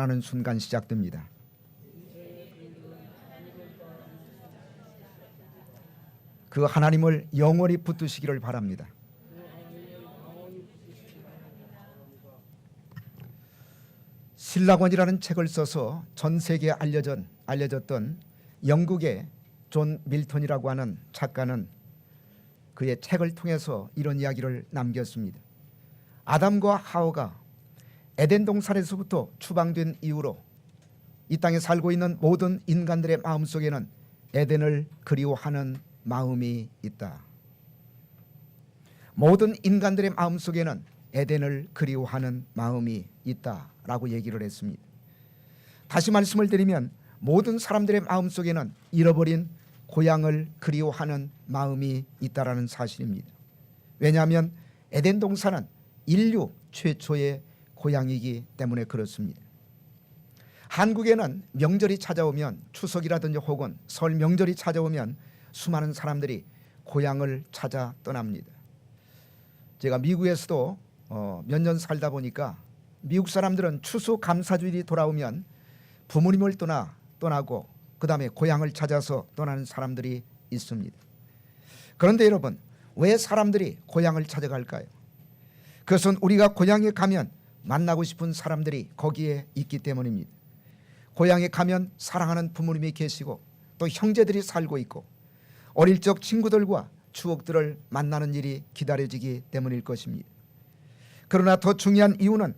하는 순간 시작됩니다. 그 하나님을 영원히 붙드시기를 바랍니다. 신라권이라는 책을 써서 전 세계에 알려졌던 영국의 존 밀턴이라고 하는 작가는 그의 책을 통해서 이런 이야기를 남겼습니다. 아담과 하와가 에덴 동산에서부터 추방된 이후로 이 땅에 살고 있는 모든 인간들의 마음속에는 에덴을 그리워하는 마음이 있다. 모든 인간들의 마음속에는 에덴을 그리워하는 마음이 있다라고 얘기를 했습니다. 다시 말씀을 드리면 모든 사람들의 마음속에는 잃어버린 고향을 그리워하는 마음이 있다라는 사실입니다. 왜냐하면 에덴 동산은 인류 최초의 고향이기 때문에 그렇습니다. 한국에는 명절이 찾아오면 추석이라든지 혹은 설 명절이 찾아오면 수많은 사람들이 고향을 찾아 떠납니다. 제가 미국에서도 몇 년 살다 보니까 미국 사람들은 추수감사주일이 돌아오면 부모님을 떠나고 그 다음에 고향을 찾아서 떠나는 사람들이 있습니다. 그런데 여러분, 왜 사람들이 고향을 찾아갈까요? 그것은 우리가 고향에 가면 만나고 싶은 사람들이 거기에 있기 때문입니다. 고향에 가면 사랑하는 부모님이 계시고 또 형제들이 살고 있고 어릴 적 친구들과 추억들을 만나는 일이 기다려지기 때문일 것입니다. 그러나 더 중요한 이유는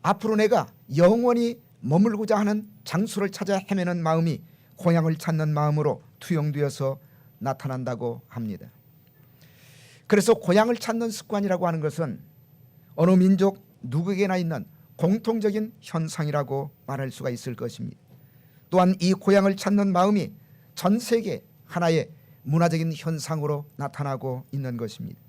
앞으로 내가 영원히 머물고자 하는 장소를 찾아 헤매는 마음이 고향을 찾는 마음으로 투영되어서 나타난다고 합니다. 그래서 고향을 찾는 습관이라고 하는 것은 어느 민족 누구에게나 있는 공통적인 현상이라고 말할 수가 있을 것입니다. 또한 이 고향을 찾는 마음이 전 세계 하나의 문화적인 현상으로 나타나고 있는 것입니다.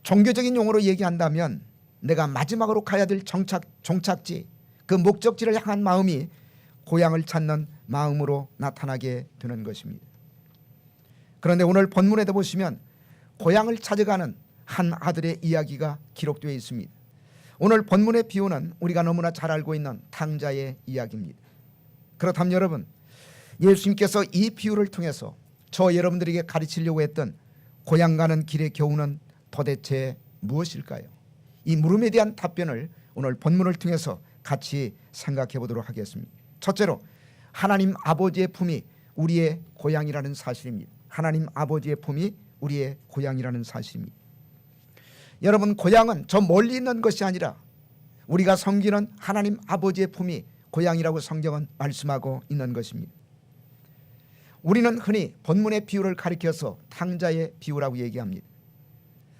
종교적인 용어로 얘기한다면 내가 마지막으로 가야 될 종착지, 그 목적지를 향한 마음이 고향을 찾는 마음으로 나타나게 되는 것입니다. 그런데 오늘 본문에도 보시면 고향을 찾아가는 한 아들의 이야기가 기록되어 있습니다. 오늘 본문의 비유는 우리가 너무나 잘 알고 있는 탕자의 이야기입니다. 그렇다면 여러분, 예수님께서 이 비유를 통해서 저 여러분들에게 가르치려고 했던 고향 가는 길의 교훈은 도대체 무엇일까요? 이 물음에 대한 답변을 오늘 본문을 통해서 같이 생각해 보도록 하겠습니다. 첫째로 하나님 아버지의 품이 우리의 고향이라는 사실입니다. 하나님 아버지의 품이 우리의 고향이라는 사실입니다. 여러분, 고향은 저 멀리 있는 것이 아니라 우리가 섬기는 하나님 아버지의 품이 고향이라고 성경은 말씀하고 있는 것입니다. 우리는 흔히 본문의 비유를 가리켜서 탕자의 비유라고 얘기합니다.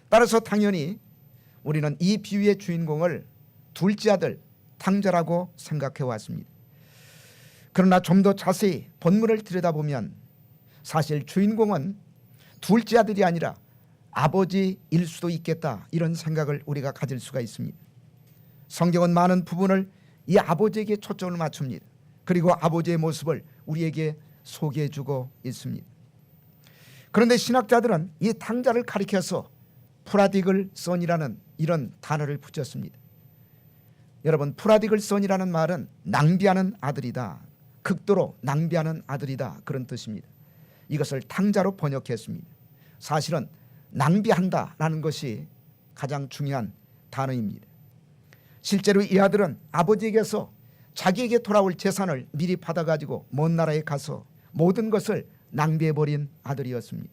따라서 당연히 우리는 이 비유의 주인공을 둘째 아들 탕자라고 생각해 왔습니다. 그러나 좀 더 자세히 본문을 들여다보면 사실 주인공은 둘째 아들이 아니라 아버지일 수도 있겠다, 이런 생각을 우리가 가질 수가 있습니다. 성경은 많은 부분을 이 아버지에게 초점을 맞춥니다. 그리고 아버지의 모습을 우리에게 소개해주고 있습니다. 그런데 신학자들은 이 탕자를 가리켜서 프라디글 선이라는 이런 단어를 붙였습니다. 여러분, 프라디글 선이라는 말은 낭비하는 아들이다, 극도로 낭비하는 아들이다, 그런 뜻입니다. 이것을 탕자로 번역했습니다. 사실은 낭비한다라는 것이 가장 중요한 단어입니다. 실제로 이 아들은 아버지에게서 자기에게 돌아올 재산을 미리 받아가지고 먼 나라에 가서 모든 것을 낭비해버린 아들이었습니다.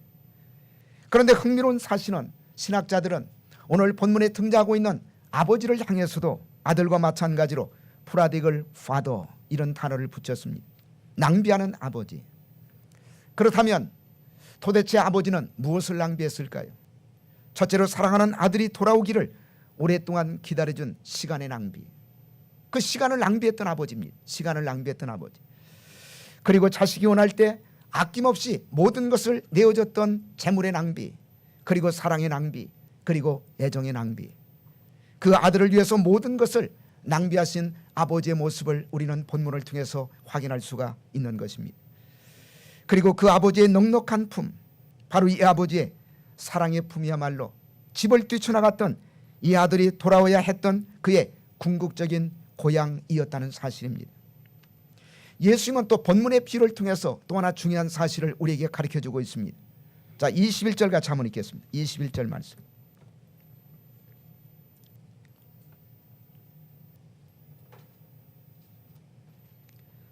그런데 흥미로운 사실은 신학자들은 오늘 본문에 등장하고 있는 아버지를 향해서도 아들과 마찬가지로 프라디글 파더, 이런 단어를 붙였습니다. 낭비하는 아버지. 그렇다면 도대체 아버지는 무엇을 낭비했을까요? 첫째로 사랑하는 아들이 돌아오기를 오랫동안 기다려준 시간의 낭비. 그 시간을 낭비했던 아버지입니다. 시간을 낭비했던 아버지. 그리고 자식이 원할 때 아낌없이 모든 것을 내어줬던 재물의 낭비, 그리고 사랑의 낭비, 그리고 애정의 낭비. 그 아들을 위해서 모든 것을 낭비하신 아버지의 모습을 우리는 본문을 통해서 확인할 수가 있는 것입니다. 그리고 그 아버지의 넉넉한 품, 바로 이 아버지의 사랑의 품이야말로 집을 뛰쳐나갔던 이 아들이 돌아와야 했던 그의 궁극적인 고향이었다는 사실입니다. 예수님은 또 본문의 비유를 통해서 또 하나 중요한 사실을 우리에게 가르쳐주고 있습니다. 자, 21절 같이 한번 읽겠습니다. 21절 말씀.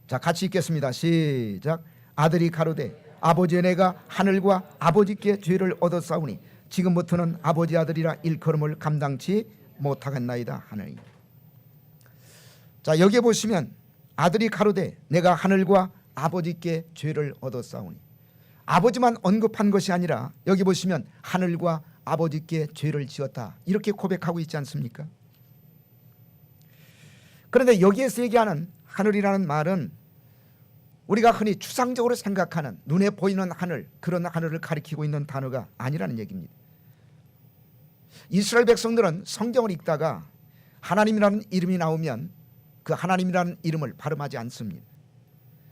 자, 같이 읽겠습니다. 시작. 아들이 가로되 아버지여 내가 하늘과 아버지께 죄를 얻었사오니 지금부터는 아버지 아들이라 일컬음을 감당치 못하겠나이다 하느니. 자, 여기에 보시면 아들이 가로되 내가 하늘과 아버지께 죄를 얻었사오니, 아버지만 언급한 것이 아니라 여기 보시면 하늘과 아버지께 죄를 지었다 이렇게 고백하고 있지 않습니까? 그런데 여기에서 얘기하는 하늘이라는 말은 우리가 흔히 추상적으로 생각하는 눈에 보이는 하늘, 그런 하늘을 가리키고 있는 단어가 아니라는 얘기입니다. 이스라엘 백성들은 성경을 읽다가 하나님이라는 이름이 나오면 그 하나님이라는 이름을 발음하지 않습니다.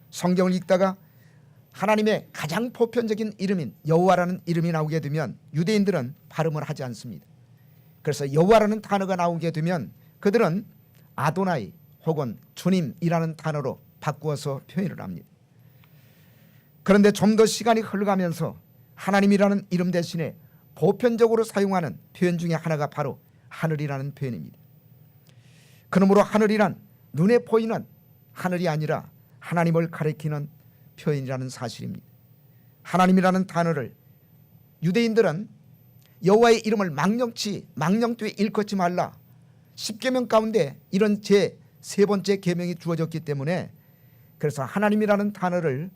성경을 읽다가 하나님의 가장 보편적인 이름인 여호와라는 이름이 나오게 되면 유대인들은 발음을 하지 않습니다. 그래서 여호와라는 단어가 나오게 되면 그들은 아도나이 혹은 주님이라는 단어로 바꾸어서 표현을 합니다. 그런데 좀 더 시간이 흘러가면서 하나님이라는 이름 대신에 보편적으로 사용하는 표현 중에 하나가 바로 하늘이라는 표현입니다. 그러므로 하늘이란 눈에 보이는 하늘이 아니라 하나님을 가리키는 표현이라는 사실입니다. 하나님이라는 단어를 유대인들은 여호와의 이름을 망령되이 일컫지 말라 10계명 가운데 이런 제 세 번째 계명이 주어졌기 때문에 그래서 하나님이라는 단어를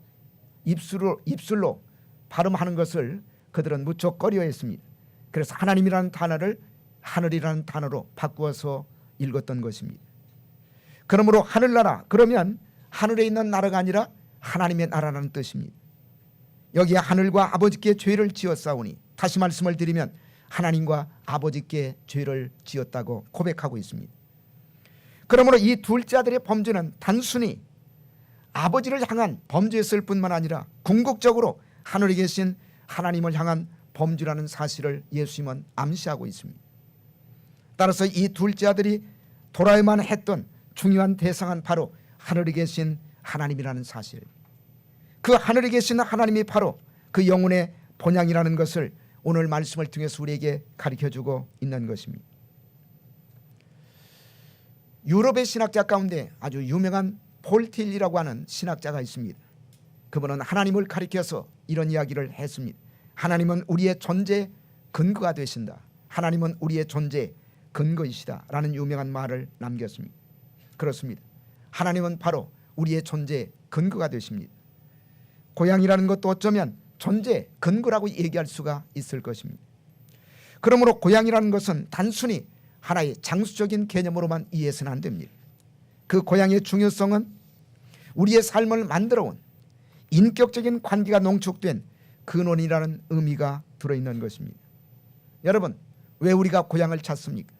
입술로 발음하는 것을 그들은 무척 꺼려했습니다. 그래서 하나님이라는 단어를 하늘이라는 단어로 바꾸어서 읽었던 것입니다. 그러므로 하늘나라 그러면 하늘에 있는 나라가 아니라 하나님의 나라라는 뜻입니다. 여기에 하늘과 아버지께 죄를 지었사오니, 다시 말씀을 드리면 하나님과 아버지께 죄를 지었다고 고백하고 있습니다. 그러므로 이 둘째 아들의 범죄는 단순히 아버지를 향한 범죄였을 뿐만 아니라 궁극적으로 하늘에 계신 하나님을 향한 범죄라는 사실을 예수님은 암시하고 있습니다. 따라서 이 둘째 아들이 돌아야만 했던 중요한 대상은 바로 하늘에 계신 하나님이라는 사실, 그 하늘에 계신 하나님이 바로 그 영혼의 본향이라는 것을 오늘 말씀을 통해서 우리에게 가르쳐주고 있는 것입니다. 유럽의 신학자 가운데 아주 유명한 폴틸리라고 하는 신학자가 있습니다. 그분은 하나님을 가리켜서 이런 이야기를 했습니다. 하나님은 우리의 존재의 근거가 되신다. 하나님은 우리의 존재의 근거이시다 라는 유명한 말을 남겼습니다. 그렇습니다. 하나님은 바로 우리의 존재의 근거가 되십니다. 고향이라는 것도 어쩌면 존재의 근거라고 얘기할 수가 있을 것입니다. 그러므로 고향이라는 것은 단순히 하나의 장수적인 개념으로만 이해해서는 안 됩니다. 그 고향의 중요성은 우리의 삶을 만들어온 인격적인 관계가 농축된 근원이라는 의미가 들어있는 것입니다. 여러분, 왜 우리가 고향을 찾습니까?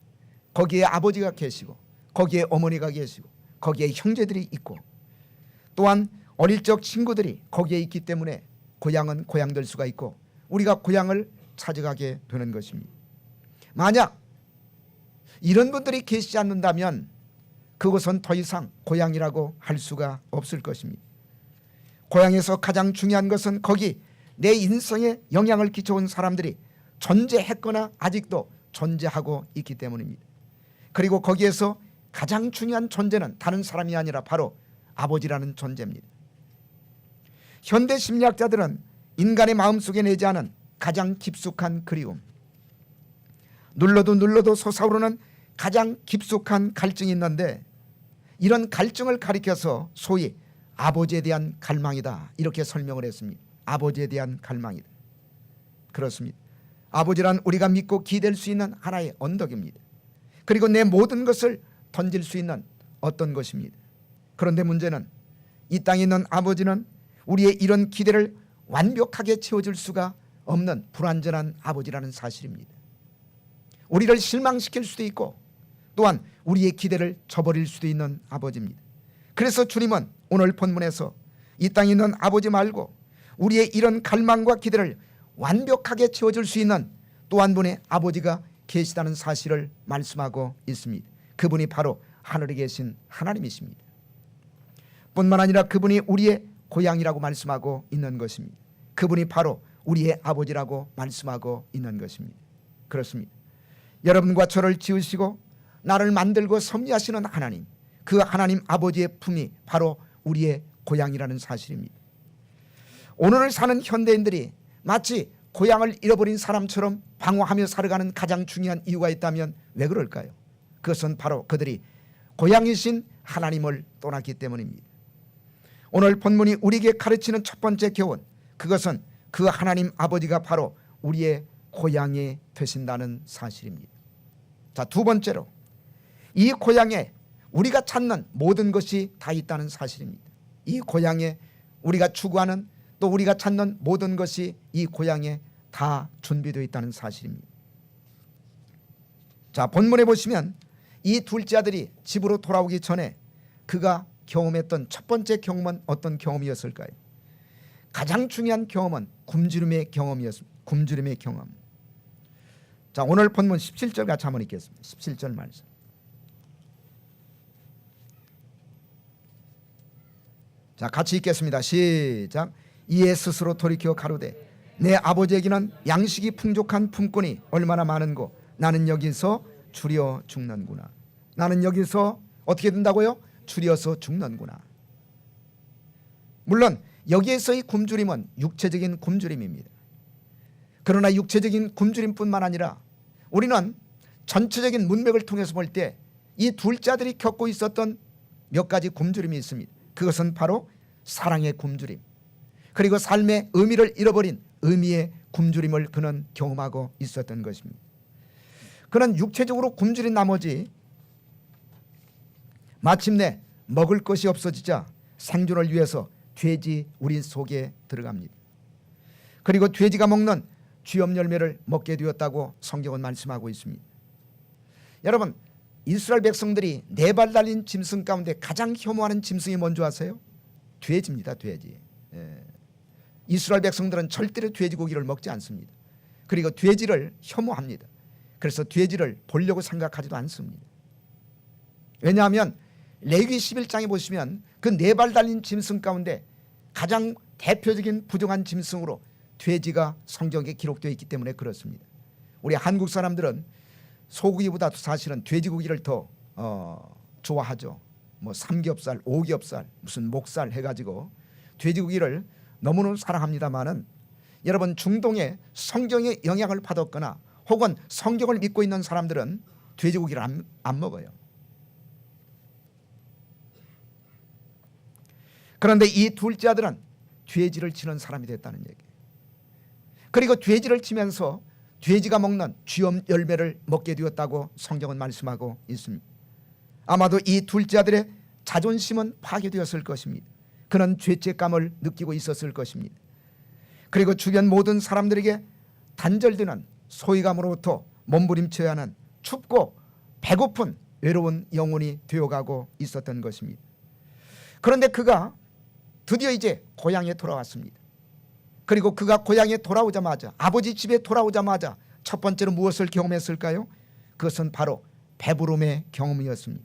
거기에 아버지가 계시고 거기에 어머니가 계시고 거기에 형제들이 있고 또한 어릴 적 친구들이 거기에 있기 때문에 고향은 고향될 수가 있고 우리가 고향을 찾아가게 되는 것입니다. 만약 이런 분들이 계시지 않는다면 그것은 더 이상 고향이라고 할 수가 없을 것입니다. 고향에서 가장 중요한 것은 거기 내 인생에 영향을 끼쳐온 사람들이 존재했거나 아직도 존재하고 있기 때문입니다. 그리고 거기에서 가장 중요한 존재는 다른 사람이 아니라 바로 아버지라는 존재입니다. 현대 심리학자들은 인간의 마음속에 내재하는 가장 깊숙한 그리움, 눌러도 솟아오르는 가장 깊숙한 갈증이 있는데 이런 갈증을 가리켜서 소위 아버지에 대한 갈망이다 이렇게 설명을 했습니다. 아버지에 대한 갈망이다. 그렇습니다. 아버지란 우리가 믿고 기댈 수 있는 하나의 언덕입니다. 그리고 내 모든 것을 던질 수 있는 어떤 것입니다. 그런데 문제는 이 땅에 있는 아버지는 우리의 이런 기대를 완벽하게 채워줄 수가 없는 불완전한 아버지라는 사실입니다. 우리를 실망시킬 수도 있고 또한 우리의 기대를 저버릴 수도 있는 아버지입니다. 그래서 주님은 오늘 본문에서 이 땅에 있는 아버지 말고 우리의 이런 갈망과 기대를 완벽하게 채워줄 수 있는 또 한 분의 아버지가 계시다는 사실을 말씀하고 있습니다. 그분이 바로 하늘에 계신 하나님이십니다. 뿐만 아니라 그분이 우리의 고향이라고 말씀하고 있는 것입니다. 그분이 바로 우리의 아버지라고 말씀하고 있는 것입니다. 그렇습니다. 여러분과 저를 지으시고 나를 만들고 섭리하시는 하나님, 그 하나님 아버지의 품이 바로 우리의 고향이라는 사실입니다. 오늘을 사는 현대인들이 마치 고향을 잃어버린 사람처럼 방황하며 살아가는 가장 중요한 이유가 있다면 왜 그럴까요? 그것은 바로 그들이 고향이신 하나님을 떠났기 때문입니다. 오늘 본문이 우리에게 가르치는 첫 번째 교훈, 그것은 그 하나님 아버지가 바로 우리의 고향이 되신다는 사실입니다. 자, 두 번째로 이 고향에 우리가 찾는 모든 것이 다 있다는 사실입니다. 이 고향에 우리가 추구하는 또 우리가 찾는 모든 것이 이 고향에 다 준비되어 있다는 사실입니다. 자, 본문에 보시면 이 둘째 아들이 집으로 돌아오기 전에 그가 경험했던 첫 번째 경험은 어떤 경험이었을까요? 가장 중요한 경험은 굶주림의 경험이었습니다. 굶주림의 경험. 자, 오늘 본문 17절 같이 한번 읽겠습니다. 17절 말씀. 자, 같이 읽겠습니다. 시작. 이에 스스로 돌이켜 가로되 내 아버지에게는 양식이 풍족한 품꾼이 얼마나 많은고 나는 여기서 줄여 죽는구나. 나는 여기서 어떻게 된다고요? 줄여서 죽는구나. 물론 여기에서의 굶주림은 육체적인 굶주림입니다. 그러나 육체적인 굶주림뿐만 아니라 우리는 전체적인 문맥을 통해서 볼 때 이 둘째 아들이 겪고 있었던 몇 가지 굶주림이 있습니다. 그것은 바로 사랑의 굶주림, 그리고 삶의 의미를 잃어버린 의미의 굶주림을 그는 경험하고 있었던 것입니다. 그는 육체적으로 굶주린 나머지 마침내 먹을 것이 없어지자 생존을 위해서 돼지 우리 속에 들어갑니다. 그리고 돼지가 먹는 쥐염 열매를 먹게 되었다고 성경은 말씀하고 있습니다. 여러분, 이스라엘 백성들이 네 발 달린 짐승 가운데 가장 혐오하는 짐승이 뭔지 아세요? 돼지입니다. 돼지. 이스라엘 백성들은 절대로 돼지고기를 먹지 않습니다. 그리고 돼지를 혐오합니다. 그래서 돼지를 보려고 생각하지도 않습니다. 왜냐하면 레위기 11장에 보시면 그 네 발 달린 짐승 가운데 가장 대표적인 부정한 짐승으로 돼지가 성경에 기록되어 있기 때문에 그렇습니다. 우리 한국 사람들은 소고기보다도 사실은 돼지고기를 더 좋아하죠. 뭐 삼겹살, 오겹살, 무슨 목살 해가지고 돼지고기를 너무너무 사랑합니다만은 여러분, 중동의 성경의 영향을 받았거나 혹은 성경을 믿고 있는 사람들은 돼지고기를 안 먹어요. 그런데 이 둘째 아들은 돼지를 치는 사람이 됐다는 얘기예요. 그리고 돼지를 치면서 돼지가 먹는 쥐염 열매를 먹게 되었다고 성경은 말씀하고 있습니다. 아마도 이 둘째 아들의 자존심은 파괴되었을 것입니다. 그는 죄책감을 느끼고 있었을 것입니다. 그리고 주변 모든 사람들에게 단절되는 소외감으로부터 몸부림쳐야 하는 춥고 배고픈 외로운 영혼이 되어가고 있었던 것입니다. 그런데 그가 드디어 이제 고향에 돌아왔습니다. 그리고 그가 고향에 돌아오자마자, 아버지 집에 돌아오자마자 첫 번째로 무엇을 경험했을까요? 그것은 바로 배부름의 경험이었습니다.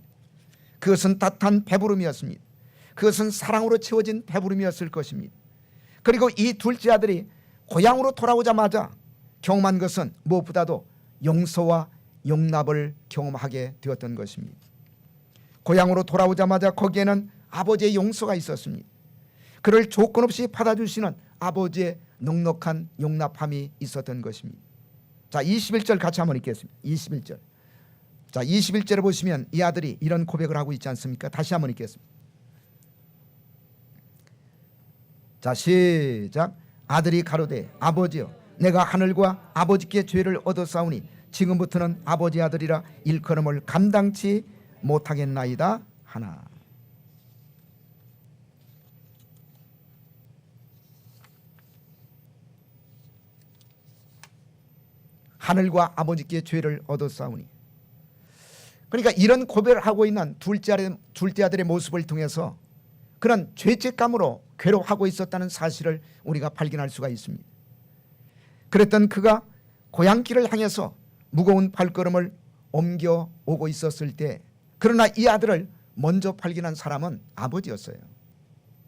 그것은 따뜻한 배부름이었습니다. 그것은 사랑으로 채워진 배부름이었을 것입니다. 그리고 이 둘째 아들이 고향으로 돌아오자마자 경험한 것은 무엇보다도 용서와 용납을 경험하게 되었던 것입니다. 고향으로 돌아오자마자 거기에는 아버지의 용서가 있었습니다. 그를 조건 없이 받아주시는 아버지의 넉넉한 용납함이 있었던 것입니다. 자, 21절 같이 한번 읽겠습니다. 21절. 자, 21절에 보시면 이 아들이 이런 고백을 하고 있지 않습니까? 다시 한번 읽겠습니다. 자, 시작. 아들이 가로되 아버지여, 내가 하늘과 아버지께 죄를 얻었사오니 지금부터는 아버지 아들이라 일컬음을 감당치 못하겠나이다 하나. 하늘과 아버지께 죄를 얻었사오니. 그러니까 이런 고백을 하고 있는 둘째 아들의 모습을 통해서 그런 죄책감으로 괴로워하고 있었다는 사실을 우리가 발견할 수가 있습니다. 그랬던 그가 고향길을 향해서 무거운 발걸음을 옮겨오고 있었을 때 그러나 이 아들을 먼저 발견한 사람은 아버지였어요.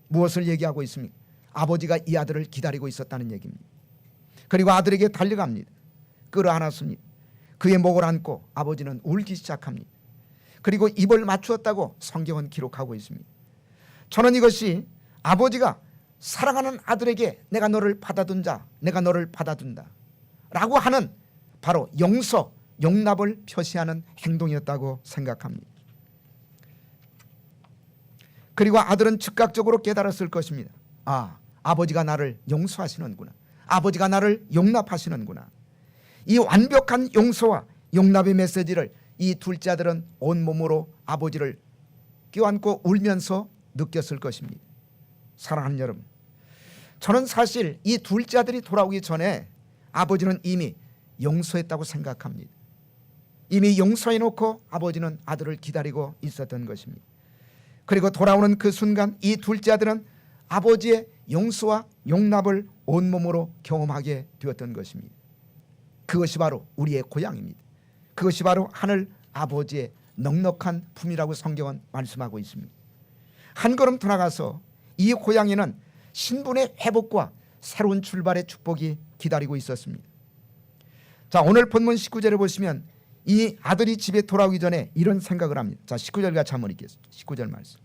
무엇을 얘기하고 있습니까? 아버지가 이 아들을 기다리고 있었다는 얘기입니다. 그리고 아들에게 달려갑니다. 끌어안았습니다. 그의 목을 안고 아버지는 울기 시작합니다. 그리고 입을 맞추었다고 성경은 기록하고 있습니다. 저는 이것이 아버지가 사랑하는 아들에게 내가 너를 받아둔다, 내가 너를 받아둔다 라고 하는 바로 용납을 표시하는 행동이었다고 생각합니다. 그리고 아들은 즉각적으로 깨달았을 것입니다. 아버지가 나를 용서하시는구나. 아버지가 나를 용납하시는구나. 이 완벽한 용서와 용납의 메시지를 이 둘째 아들은 온몸으로 아버지를 껴안고 울면서 느꼈을 것입니다. 사랑하는 여러분, 저는 사실 이 둘째 아들이 돌아오기 전에 아버지는 이미 용서했다고 생각합니다. 이미 용서해놓고 아버지는 아들을 기다리고 있었던 것입니다. 그리고 돌아오는 그 순간 이 둘째 아들은 아버지의 용서와 용납을 온몸으로 경험하게 되었던 것입니다. 그것이 바로 우리의 고향입니다. 그것이 바로 하늘 아버지의 넉넉한 품이라고 성경은 말씀하고 있습니다. 한 걸음 더 나가서 이 고향에는 신분의 회복과 새로운 출발의 축복이 기다리고 있었습니다. 자, 오늘 본문 19절을 보시면 이 아들이 집에 돌아오기 전에 이런 생각을 합니다. 자, 19절 같이 한번 읽겠습니다. 19절 말씀.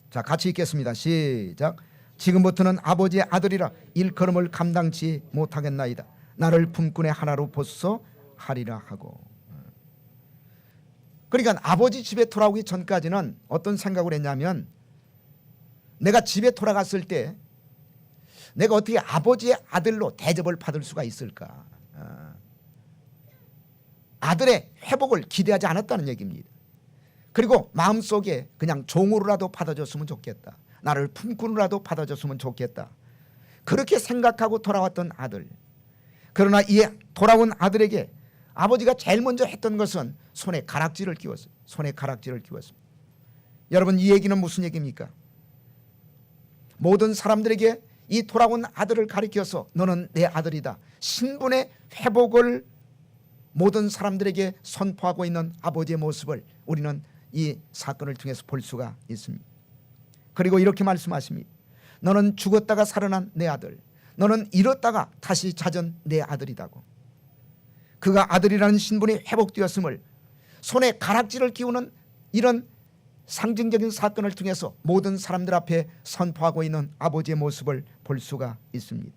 자, 같이 읽겠습니다. 시작. 지금부터는 아버지의 아들이라 일컬음을 감당치 못하겠나이다. 나를 품꾼의 하나로 보소서 하리라 하고. 그러니까 아버지 집에 돌아오기 전까지는 어떤 생각을 했냐면, 내가 집에 돌아갔을 때 내가 어떻게 아버지의 아들로 대접을 받을 수가 있을까. 아들의 회복을 기대하지 않았다는 얘기입니다. 그리고 마음속에 그냥 종으로라도 받아줬으면 좋겠다. 나를 품꾼으로라도 받아줬으면 좋겠다. 그렇게 생각하고 돌아왔던 아들. 그러나 이 돌아온 아들에게 아버지가 제일 먼저 했던 것은 손에 가락지를 끼웠어요. 손에 가락지를 끼웠습니다. 여러분, 이 얘기는 무슨 얘기입니까? 모든 사람들에게 이 돌아온 아들을 가리켜서 너는 내 아들이다. 신분의 회복을 모든 사람들에게 선포하고 있는 아버지의 모습을 우리는 이 사건을 통해서 볼 수가 있습니다. 그리고 이렇게 말씀하십니다. 너는 죽었다가 살아난 내 아들, 너는 잃었다가 다시 찾은 내 아들이다고. 그가 아들이라는 신분이 회복되었음을 손에 가락지를 끼우는 이런 상징적인 사건을 통해서 모든 사람들 앞에 선포하고 있는 아버지의 모습을 볼 수가 있습니다.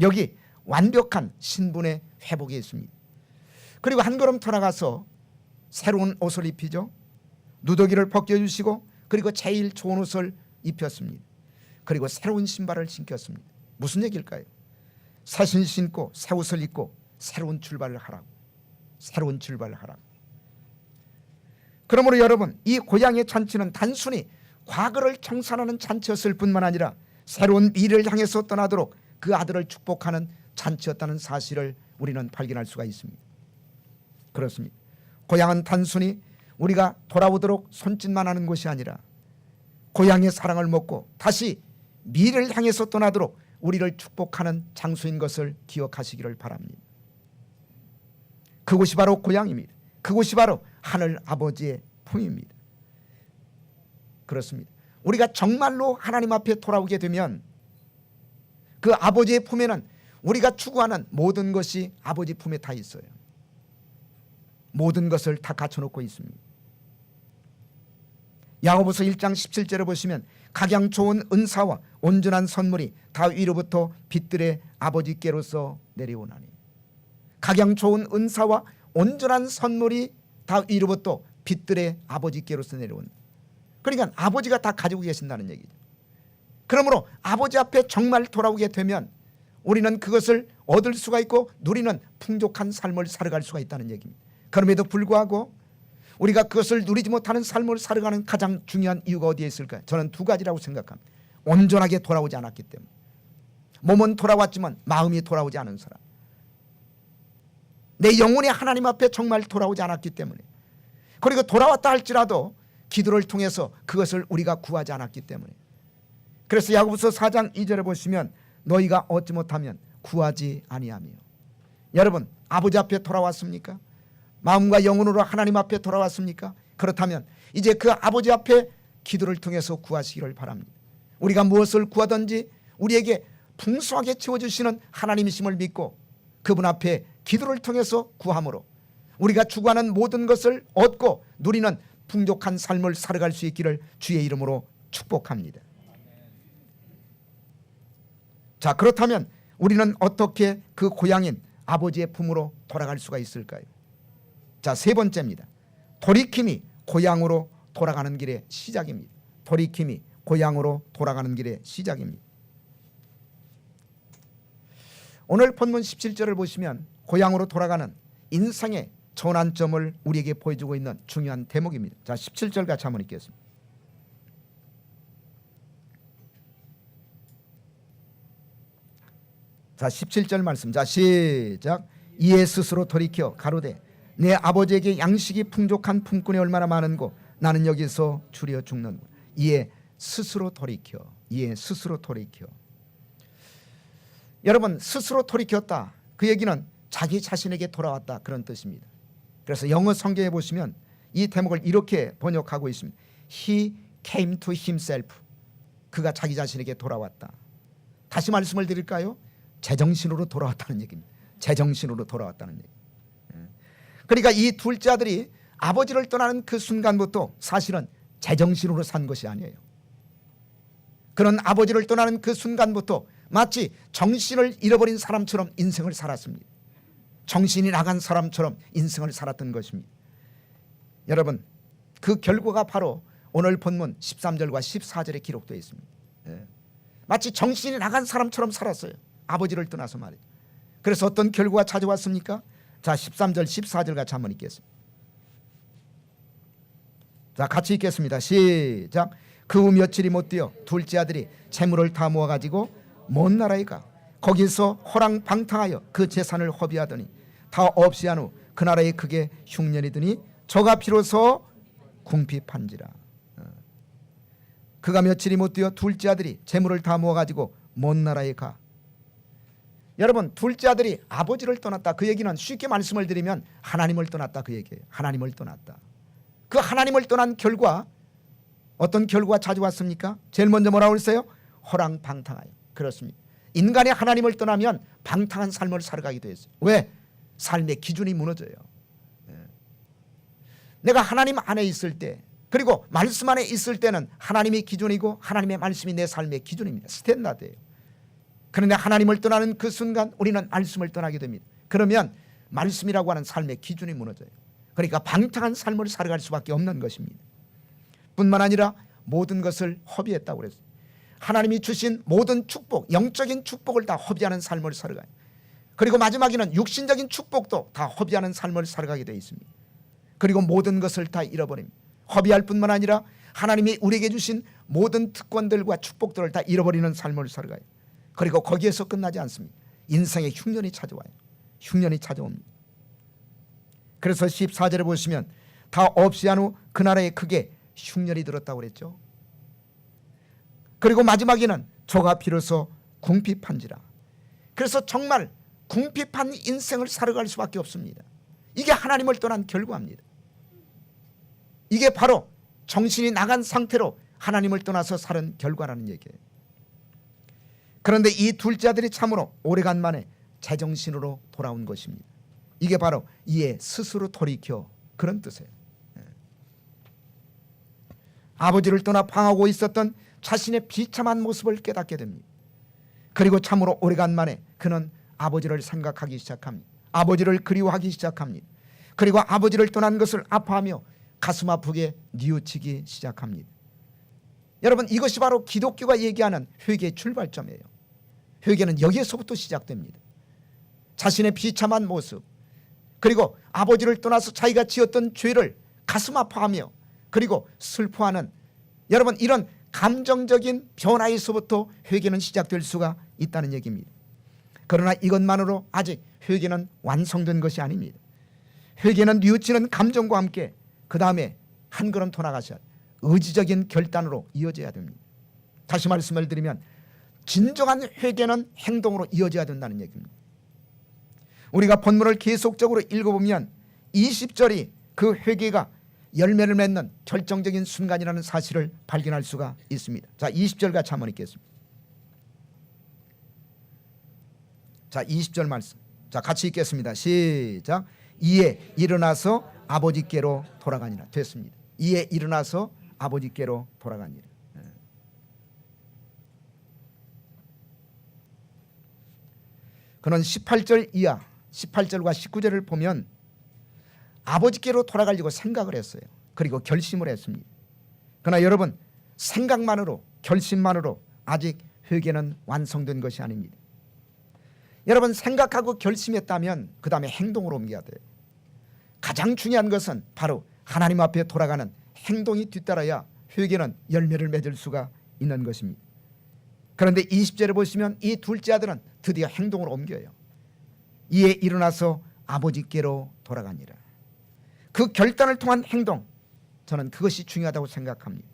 여기 완벽한 신분의 회복이 있습니다. 그리고 한 걸음 더 나가서 새로운 옷을 입히죠. 누더기를 벗겨주시고 그리고 제일 좋은 옷을 입혔습니다. 그리고 새로운 신발을 신겼습니다. 무슨 얘기일까요? 새 신 신고 새 옷을 입고 새로운 출발을 하라고. 새로운 출발을 하라고. 그러므로 여러분, 이 고향의 잔치는 단순히 과거를 청산하는 잔치였을 뿐만 아니라 새로운 미래를 향해서 떠나도록 그 아들을 축복하는 잔치였다는 사실을 우리는 발견할 수가 있습니다. 그렇습니다. 고향은 단순히 우리가 돌아오도록 손짓만 하는 것이 아니라 고향의 사랑을 먹고 다시 미래를 향해서 떠나도록 우리를 축복하는 장소인 것을 기억하시기를 바랍니다. 그곳이 바로 고향입니다. 그곳이 바로 하늘 아버지의 품입니다. 그렇습니다. 우리가 정말로 하나님 앞에 돌아오게 되면 그 아버지의 품에는 우리가 추구하는 모든 것이 아버지 품에 다 있어요. 모든 것을 다 갖춰놓고 있습니다. 야고보서 1장 17절에 보시면 각양 좋은 은사와 온전한 선물이 다 위로부터 빛들의 아버지께로서 내려오나니. 각양 좋은 은사와 온전한 선물이 다 위로부터 빛들의 아버지께로서 내려온다. 그러니까 아버지가 다 가지고 계신다는 얘기죠. 그러므로 아버지 앞에 정말 돌아오게 되면 우리는 그것을 얻을 수가 있고 누리는 풍족한 삶을 살아갈 수가 있다는 얘기입니다. 그럼에도 불구하고 우리가 그것을 누리지 못하는 삶을 살아가는 가장 중요한 이유가 어디에 있을까요? 저는 두 가지라고 생각합니다. 온전하게 돌아오지 않았기 때문에. 몸은 돌아왔지만 마음이 돌아오지 않은 사람. 내 영혼이 하나님 앞에 정말 돌아오지 않았기 때문에. 그리고 돌아왔다 할지라도 기도를 통해서 그것을 우리가 구하지 않았기 때문에. 그래서 야고보서 4장 2절에 보시면 너희가 얻지 못하면 구하지 아니하며. 여러분, 아버지 앞에 돌아왔습니까? 마음과 영혼으로 하나님 앞에 돌아왔습니까? 그렇다면 이제 그 아버지 앞에 기도를 통해서 구하시기를 바랍니다. 우리가 무엇을 구하든지 우리에게 풍성하게 채워주시는 하나님이심을 믿고 그분 앞에 기도를 통해서 구함으로 우리가 추구하는 모든 것을 얻고 누리는 풍족한 삶을 살아갈 수 있기를 주의 이름으로 축복합니다. 자, 그렇다면 우리는 어떻게 그 고향인 아버지의 품으로 돌아갈 수가 있을까요? 자, 세 번째입니다. 돌이킴이 고향으로 돌아가는 길의 시작입니다. 돌이킴이 고향으로 돌아가는 길의 시작입니다. 오늘 본문 17절을 보시면 고향으로 돌아가는 인생의 전환점을 우리에게 보여주고 있는 중요한 대목입니다. 자, 17절 같이 한번 읽겠습니다. 자, 17절 말씀. 자, 시작. 이에 스스로 돌이켜 가로되 내 아버지에게 양식이 풍족한 품꾼이 얼마나 많은고 나는 여기서 줄여 죽는구. 이에 스스로 돌이켜. 이에 스스로 돌이켜. 여러분, 스스로 돌이켰다. 그 얘기는 자기 자신에게 돌아왔다, 그런 뜻입니다. 그래서 영어 성경에 보시면 이 대목을 이렇게 번역하고 있습니다. He came to himself. 그가 자기 자신에게 돌아왔다. 다시 말씀을 드릴까요? 제정신으로 돌아왔다는 얘기입니다. 제정신으로 돌아왔다는 얘기. 그러니까 이 둘째 아들이 아버지를 떠나는 그 순간부터 사실은 제정신으로 산 것이 아니에요. 그런 아버지를 떠나는 그 순간부터 마치 정신을 잃어버린 사람처럼 인생을 살았습니다. 정신이 나간 사람처럼 인생을 살았던 것입니다. 여러분, 그 결과가 바로 오늘 본문 13절과 14절에 기록되어 있습니다. 마치 정신이 나간 사람처럼 살았어요. 아버지를 떠나서 말이죠. 그래서 어떤 결과가 찾아왔습니까? 자, 13절 14절 같이 한번 읽겠습니다. 자, 같이 읽겠습니다. 시작. 그 후 며칠이 못 되어 둘째 아들이 재물을 다 모아가지고 먼 나라에 가 거기서 호랑방탕하여 그 재산을 허비하더니 다 없이 한 후 그 나라에 크게 흉년이 드니 저가 비로소 궁핍한지라. 그가 며칠이 못 되어 둘째 아들이 재물을 다 모아가지고 먼 나라에 가. 여러분, 둘째 아들이 아버지를 떠났다. 그 얘기는 쉽게 말씀을 드리면 하나님을 떠났다, 그 얘기예요. 하나님을 떠났다. 그 하나님을 떠난 결과 어떤 결과가 찾아왔습니까? 제일 먼저 뭐라고 그랬어요? 호랑방탕하여. 그렇습니다. 인간이 하나님을 떠나면 방탕한 삶을 살아가게 되었어요. 왜? 삶의 기준이 무너져요. 내가 하나님 안에 있을 때, 그리고 말씀 안에 있을 때는 하나님이 기준이고 하나님의 말씀이 내 삶의 기준입니다. 스탠다드예요. 그런데 하나님을 떠나는 그 순간 우리는 말씀을 떠나게 됩니다. 그러면 말씀이라고 하는 삶의 기준이 무너져요. 그러니까 방탕한 삶을 살아갈 수밖에 없는 것입니다. 뿐만 아니라 모든 것을 허비했다고 그랬어요. 하나님이 주신 모든 축복, 영적인 축복을 다 허비하는 삶을 살아가요. 그리고 마지막에는 육신적인 축복도 다 허비하는 삶을 살아가게 되어 있습니다. 그리고 모든 것을 다 잃어버립니다. 허비할 뿐만 아니라 하나님이 우리에게 주신 모든 특권들과 축복들을 다 잃어버리는 삶을 살아가요. 그리고 거기에서 끝나지 않습니다. 인생의 흉년이 찾아와요. 흉년이 찾아옵니다. 그래서 14절에 보시면 다 없이 한 후 그 나라에 크게 흉년이 들었다고 그랬죠. 그리고 마지막에는 저가 비로소 궁핍한지라. 그래서 정말 궁핍한 인생을 살아갈 수밖에 없습니다. 이게 하나님을 떠난 결과입니다. 이게 바로 정신이 나간 상태로 하나님을 떠나서 사는 결과라는 얘기예요. 그런데 이 둘째 아들이 참으로 오래간만에 제정신으로 돌아온 것입니다. 이게 바로 이에 스스로 돌이켜, 그런 뜻이에요. 아버지를 떠나 방황하고 있었던 자신의 비참한 모습을 깨닫게 됩니다. 그리고 참으로 오래간만에 그는 아버지를 생각하기 시작합니다. 아버지를 그리워하기 시작합니다. 그리고 아버지를 떠난 것을 아파하며 가슴 아프게 뉘우치기 시작합니다. 여러분, 이것이 바로 기독교가 얘기하는 회개의 출발점이에요. 회개는 여기에서부터 시작됩니다. 자신의 비참한 모습, 그리고 아버지를 떠나서 자기가 지었던 죄를 가슴 아파하며 그리고 슬퍼하는, 여러분, 이런 감정적인 변화에서부터 회개는 시작될 수가 있다는 얘기입니다. 그러나 이것만으로 아직 회개는 완성된 것이 아닙니다. 회개는 뉘우치는 감정과 함께 그 다음에 한 걸음 더 나가서 의지적인 결단으로 이어져야 됩니다. 다시 말씀을 드리면 진정한 회개는 행동으로 이어져야 된다는 얘기입니다. 우리가 본문을 계속적으로 읽어보면 20절이 그 회개가 열매를 맺는 결정적인 순간이라는 사실을 발견할 수가 있습니다. 자, 20절 같이 한번 읽겠습니다. 자, 20절 말씀. 자, 같이 읽겠습니다. 시작. 이에 일어나서 아버지께로 돌아가니라. 됐습니다. 이에 일어나서 아버지께로 돌아가니라. 그는 18절 이하 18절과 19절을 보면 아버지께로 돌아가려고 생각을 했어요. 그리고 결심을 했습니다. 그러나 여러분, 생각만으로 결심만으로 아직 회개는 완성된 것이 아닙니다. 여러분, 생각하고 결심했다면 그 다음에 행동으로 옮겨야 돼요. 가장 중요한 것은 바로 하나님 앞에 돌아가는 행동이 뒤따라야 회개는 열매를 맺을 수가 있는 것입니다. 그런데 20절에 보시면 이 둘째 아들은 드디어 행동으로 옮겨요. 이에 일어나서 아버지께로 돌아가니라. 그 결단을 통한 행동, 저는 그것이 중요하다고 생각합니다.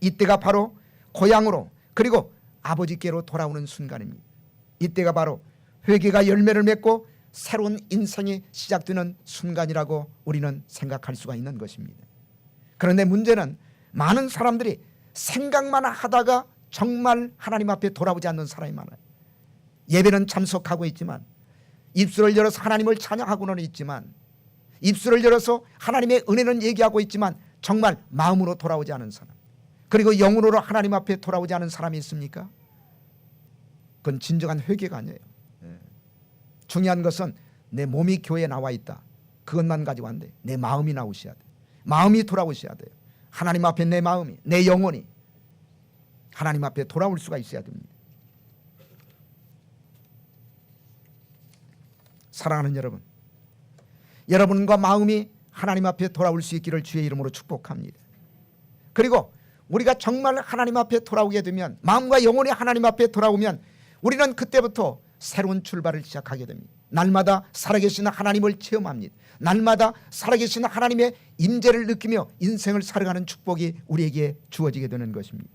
이때가 바로 고향으로 그리고 아버지께로 돌아오는 순간입니다. 이때가 바로 회개가 열매를 맺고 새로운 인생이 시작되는 순간이라고 우리는 생각할 수가 있는 것입니다. 그런데 문제는 많은 사람들이 생각만 하다가 정말 하나님 앞에 돌아오지 않는 사람이 많아요. 예배는 참석하고 있지만, 입술을 열어서 하나님을 찬양하고는 있지만, 입술을 열어서 하나님의 은혜는 얘기하고 있지만 정말 마음으로 돌아오지 않은 사람, 그리고 영으로 하나님 앞에 돌아오지 않은 사람이 있습니까? 그건 진정한 회개가 아니에요. 중요한 것은 내 몸이 교회에 나와 있다, 그것만 가지고 안 돼. 내 마음이 나오셔야 돼. 마음이 돌아오셔야 돼요. 하나님 앞에 내 마음이, 내 영혼이 하나님 앞에 돌아올 수가 있어야 됩니다. 사랑하는 여러분, 여러분과 마음이 하나님 앞에 돌아올 수 있기를 주의 이름으로 축복합니다. 그리고 우리가 정말 하나님 앞에 돌아오게 되면, 마음과 영혼이 하나님 앞에 돌아오면 우리는 그때부터 새로운 출발을 시작하게 됩니다. 날마다 살아계신 하나님을 체험합니다. 날마다 살아계신 하나님의 임재를 느끼며 인생을 살아가는 축복이 우리에게 주어지게 되는 것입니다.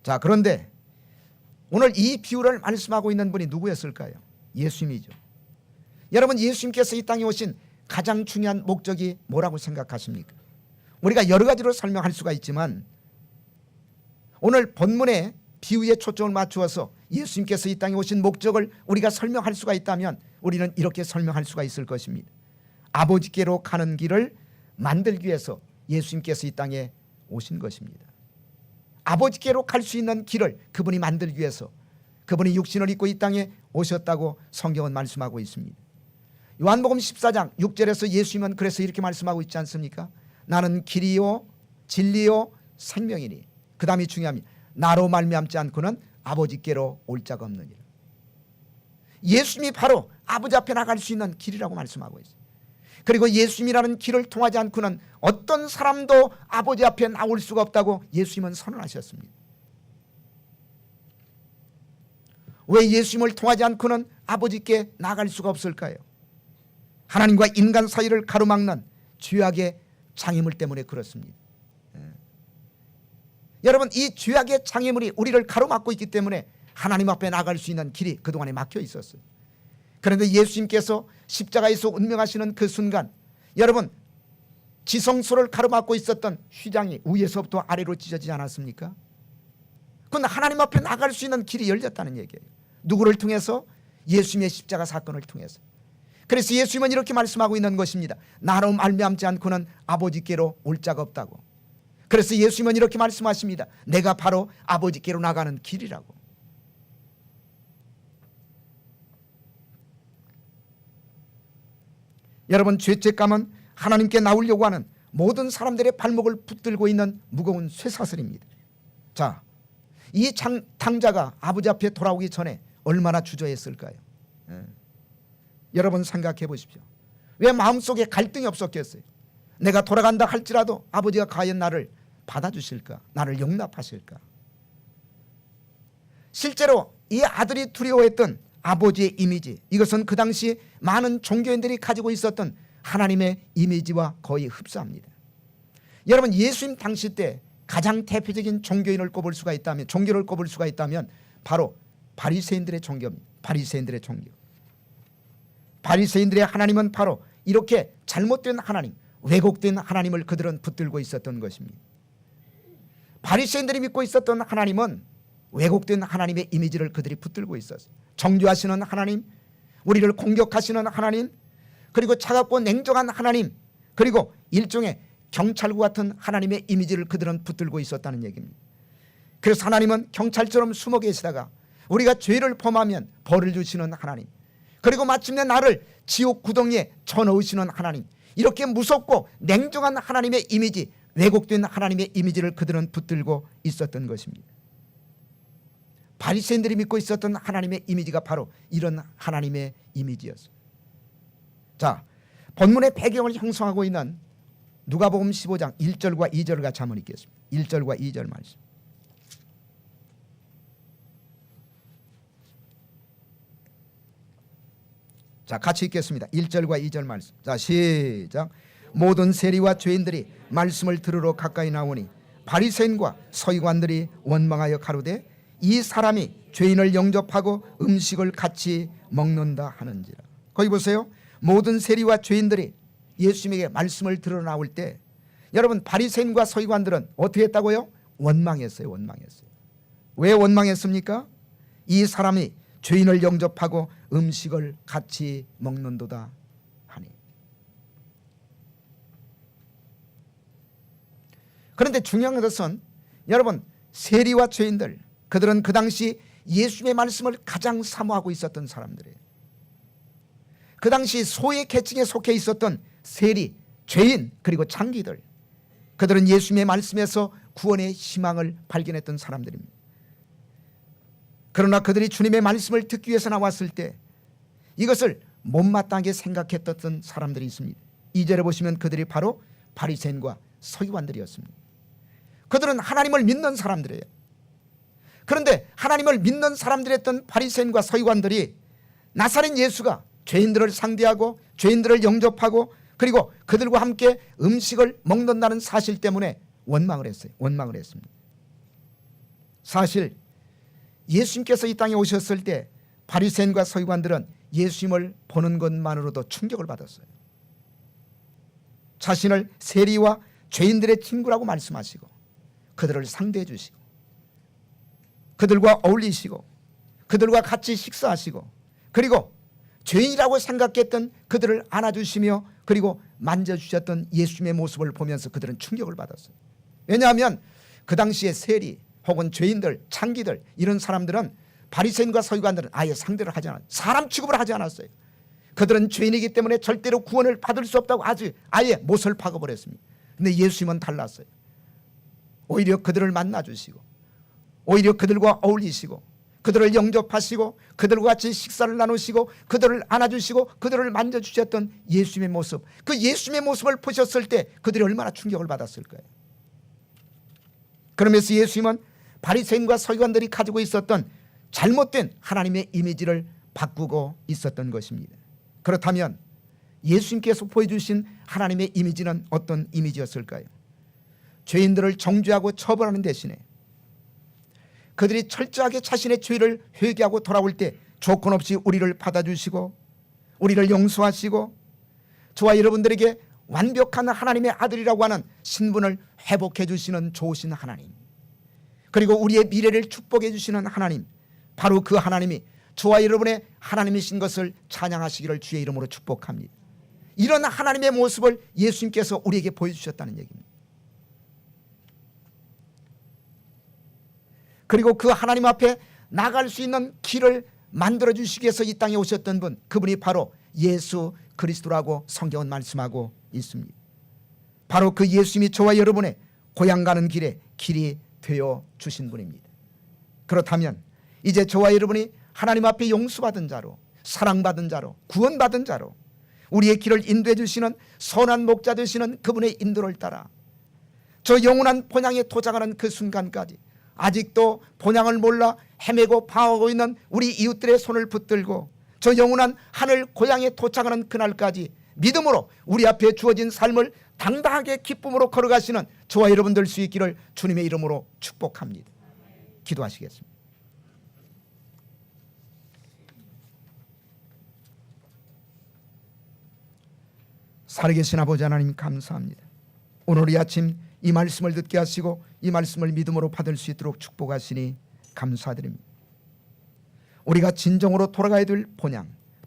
자, 그런데 오늘 이 비유를 말씀하고 있는 분이 누구였을까요? 예수님이죠. 여러분, 예수님께서 이 땅에 오신 가장 중요한 목적이 뭐라고 생각하십니까? 우리가 여러 가지로 설명할 수가 있지만 오늘 본문의 비유에 초점을 맞추어서 예수님께서 이 땅에 오신 목적을 우리가 설명할 수가 있다면 우리는 이렇게 설명할 수가 있을 것입니다. 아버지께로 가는 길을 만들기 위해서 예수님께서 이 땅에 오신 것입니다. 아버지께로 갈 수 있는 길을 그분이 만들기 위해서 그분이 육신을 입고 이 땅에 오셨다고 성경은 말씀하고 있습니다. 요한복음 14장 6절에서 예수님은 그래서 이렇게 말씀하고 있지 않습니까? 나는 길이요 진리요 생명이니, 그 다음이 중요합니다. 나로 말미암지 않고는 아버지께로 올 자가 없느니라. 예수님이 바로 아버지 앞에 나갈 수 있는 길이라고 말씀하고 있어요. 그리고 예수님이라는 길을 통하지 않고는 어떤 사람도 아버지 앞에 나올 수가 없다고 예수님은 선언하셨습니다. 왜 예수님을 통하지 않고는 아버지께 나갈 수가 없을까요? 하나님과 인간 사이를 가로막는 죄악의 장애물 때문에 그렇습니다. 여러분, 이 죄악의 장애물이 우리를 가로막고 있기 때문에 하나님 앞에 나갈 수 있는 길이 그동안에 막혀 있었어요. 그런데 예수님께서 십자가에서 운명하시는 그 순간, 여러분, 지성소를 가로막고 있었던 휘장이 위에서부터 아래로 찢어지지 않았습니까? 그건 하나님 앞에 나갈 수 있는 길이 열렸다는 얘기예요. 누구를 통해서? 예수님의 십자가 사건을 통해서. 그래서 예수님은 이렇게 말씀하고 있는 것입니다. 나로 말미암지 않고는 아버지께로 올 자가 없다고. 그래서 예수님은 이렇게 말씀하십니다. 내가 바로 아버지께로 나가는 길이라고. 여러분, 죄책감은 하나님께 나오려고 하는 모든 사람들의 발목을 붙들고 있는 무거운 쇠사슬입니다. 자, 이 탕자가 아버지 앞에 돌아오기 전에 얼마나 주저했을까요? 여러분 생각해 보십시오. 왜 마음속에 갈등이 없었겠어요? 내가 돌아간다 할지라도 아버지가 과연 나를 받아주실까? 나를 용납하실까? 실제로 이 아들이 두려워했던 아버지의 이미지, 이것은 그 당시 많은 종교인들이 가지고 있었던 하나님의 이미지와 거의 흡사합니다. 여러분, 예수님 당시 때 가장 대표적인 종교인을 꼽을 수가 있다면, 종교를 꼽을 수가 있다면 바로 바리새인들의 종교입니다. 바리새인들의 종교. 바리새인들의 하나님은 바로 이렇게 잘못된 하나님, 왜곡된 하나님을 그들은 붙들고 있었던 것입니다. 바리새인들이 믿고 있었던 하나님은 왜곡된 하나님의 이미지를 그들이 붙들고 있었어요. 정죄하시는 하나님, 우리를 공격하시는 하나님, 그리고 차갑고 냉정한 하나님, 그리고 일종의 경찰과 같은 하나님의 이미지를 그들은 붙들고 있었다는 얘기입니다. 그래서 하나님은 경찰처럼 숨어 계시다가 우리가 죄를 범하면 벌을 주시는 하나님, 그리고 마침내 나를 지옥 구덩이에 쳐넣으시는 하나님, 이렇게 무섭고 냉정한 하나님의 이미지, 왜곡된 하나님의 이미지를 그들은 붙들고 있었던 것입니다. 바리새인들이 믿고 있었던 하나님의 이미지가 바로 이런 하나님의 이미지였어요. 자, 본문의 배경을 형성하고 있는 누가복음 15장 1절과 2절을 같이 한번 읽겠습니다. 1절과 2절 말씀. 자, 같이 읽겠습니다. 1절과 2절 말씀. 자, 시작. 모든 세리와 죄인들이 말씀을 들으러 가까이 나오니 바리새인과 서기관들이 원망하여 가로되 이 사람이 죄인을 영접하고 음식을 같이 먹는다 하는지라. 거기 보세요. 모든 세리와 죄인들이 예수님에게 말씀을 들어 나올 때 여러분, 바리새인과 서기관들은 어떻게 했다고요? 원망했어요. 원망했어요. 왜 원망했습니까? 이 사람이 죄인을 영접하고 음식을 같이 먹는도다 하니. 그런데 중요한 것은 여러분, 세리와 죄인들, 그들은 그 당시 예수님의 말씀을 가장 사모하고 있었던 사람들이에요. 그 당시 소의 계층에 속해 있었던 세리, 죄인, 그리고 창기들, 그들은 예수님의 말씀에서 구원의 희망을 발견했던 사람들입니다. 그러나 그들이 주님의 말씀을 듣기 위해서 나왔을 때 이것을 못마땅하게 생각했던 사람들이 있습니다. 2절에 보시면 그들이 바로 바리새인과 서기관들이었습니다. 그들은 하나님을 믿는 사람들이에요. 그런데 하나님을 믿는 사람들이었던 바리새인과 서기관들이 나사렛 예수가 죄인들을 상대하고 죄인들을 영접하고 그리고 그들과 함께 음식을 먹는다는 사실 때문에 원망을 했어요. 원망을 했습니다. 사실 예수님께서 이 땅에 오셨을 때 바리새인과 서기관들은 예수님을 보는 것만으로도 충격을 받았어요. 자신을 세리와 죄인들의 친구라고 말씀하시고 그들을 상대해 주시고 그들과 어울리시고 그들과 같이 식사하시고 그리고 죄인이라고 생각했던 그들을 안아주시며 그리고 만져주셨던 예수님의 모습을 보면서 그들은 충격을 받았어요. 왜냐하면 그 당시에 세리 혹은 죄인들, 창기들, 이런 사람들은 바리새인과 서기관들은 아예 상대를 하지 않았어요. 사람 취급을 하지 않았어요. 그들은 죄인이기 때문에 절대로 구원을 받을 수 없다고 아예 못을 박아버렸습니다. 그런데 예수님은 달랐어요. 오히려 그들을 만나주시고 오히려 그들과 어울리시고 그들을 영접하시고 그들과 같이 식사를 나누시고 그들을 안아주시고 그들을 만져주셨던 예수님의 모습, 그 예수님의 모습을 보셨을 때 그들이 얼마나 충격을 받았을까요? 그러면서 예수님은 바리새인과 서기관들이 가지고 있었던 잘못된 하나님의 이미지를 바꾸고 있었던 것입니다. 그렇다면 예수님께서 보여주신 하나님의 이미지는 어떤 이미지였을까요? 죄인들을 정죄하고 처벌하는 대신에 그들이 철저하게 자신의 죄를 회개하고 돌아올 때 조건 없이 우리를 받아주시고 우리를 용서하시고 저와 여러분들에게 완벽한 하나님의 아들이라고 하는 신분을 회복해 주시는 좋으신 하나님, 그리고 우리의 미래를 축복해 주시는 하나님, 바로 그 하나님이 저와 여러분의 하나님이신 것을 찬양하시기를 주의 이름으로 축복합니다. 이런 하나님의 모습을 예수님께서 우리에게 보여주셨다는 얘기입니다. 그리고 그 하나님 앞에 나갈 수 있는 길을 만들어주시기 위해서 이 땅에 오셨던 분, 그분이 바로 예수 그리스도라고 성경은 말씀하고 있습니다. 바로 그 예수님이 저와 여러분의 고향 가는 길에 길이 되어 주신 분입니다. 그렇다면 이제 저와 여러분이 하나님 앞에 용서받은 자로, 사랑받은 자로, 구원받은 자로 우리의 길을 인도해 주시는 선한 목자 되시는 그분의 인도를 따라 저 영원한 본향에 도착하는 그 순간까지 아직도 본향을 몰라 헤매고 방황하고 있는 우리 이웃들의 손을 붙들고 저 영원한 하늘 고향에 도착하는 그날까지 믿음으로 우리 앞에 주어진 삶을 당당하게 기쁨으로 걸어가시는 저와 여러분 될 수 있기를 주님의 이름으로 축복합니다. 기도하시겠습니다. 살아계신 아버지 하나님 감사합니다. 오늘 이 아침 이 말씀을 듣게 하시고 이 말씀을 믿음으로 받을 수 있도록 축복하시니 감사드립니다. 우리가 진정으로 돌아가야 될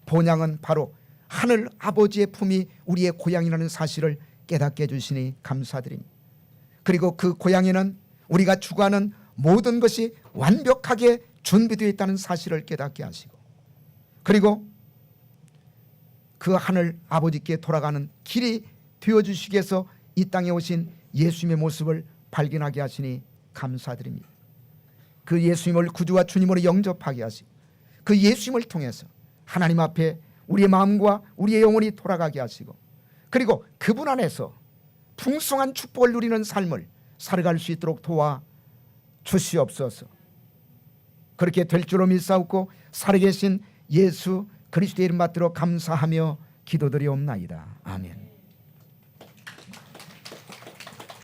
본향은 바로 하늘 아버지의 품이 우리의 고향이라는 사실을 깨닫게 해주시니 감사드립니다. 그리고 그 고향에는 우리가 추구하는 모든 것이 완벽하게 준비되어 있다는 사실을 깨닫게 하시고, 그리고 그 하늘 아버지께 돌아가는 길이 되어주시기 위해서 이 땅에 오신 예수님의 모습을 발견하게 하시니 감사드립니다. 그 예수님을 구주와 주님으로 영접하게 하시고 그 예수님을 통해서 하나님 앞에 우리의 마음과 우리의 영혼이 돌아가게 하시고, 그리고 그분 안에서 풍성한 축복을 누리는 삶을 살아갈 수 있도록 도와 주시옵소서. 그렇게 될 줄로 믿사옵고 살아계신 예수 그리스도의 이름 받들어 감사하며 기도드리옵나이다. 아멘.